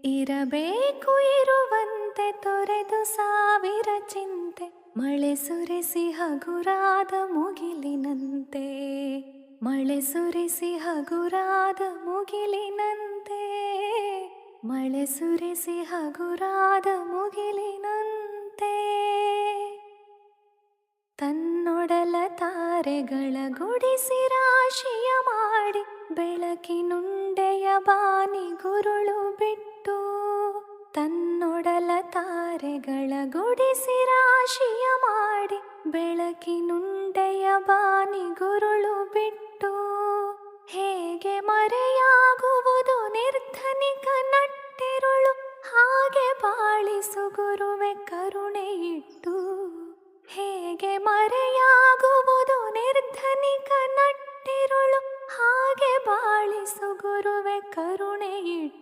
ಇರಬೇಕು ಇರುವಂತೆ ತೊರೆದು ಸಾವಿರ ಚಿಂತೆ, ಮಳೆ ಸುರಿಸಿ ಹಗುರಾದ ಮುಗಿಲಿನಂತೆ, ಮಳೆ ಸುರಿಸಿ ಹಗುರಾದ ಮುಗಿಲಿನಂತೆ, ಮಳೆ ಸುರಿಸಿ ಹಗುರಾದ ಮುಗಿಲಿನಂತೆ. ತನ್ನೊಡಲ ತಾರೆಗಳ ಗುಡಿಸಿ ರಾಶಿಯ ಮಾಡಿ, ಬೆಳಕಿನುಂಡೆಯ ಬಾನಿ ಗುರುಳು ಬಿಟ್ಟು, ತನ್ನೊಡಲ ತಾರೆಗಳ ಗುಡಿಸಿ ರಾಶಿಯ ಮಾಡಿ, ಬೆಳಕಿನುಂಡೆಯ ಬಾನಿ ಗುರುಳು ಬಿಟ್ಟು, ಹೇಗೆ ಮರೆಯಾಗುವುದು ನಿರ್ಧನಿಕ ನಟ್ಟಿರುಳು, ಹಾಗೆ ಬಾಳಿಸು ಗುರುವೆ ಕರುಣೆ ಇಟ್ಟು.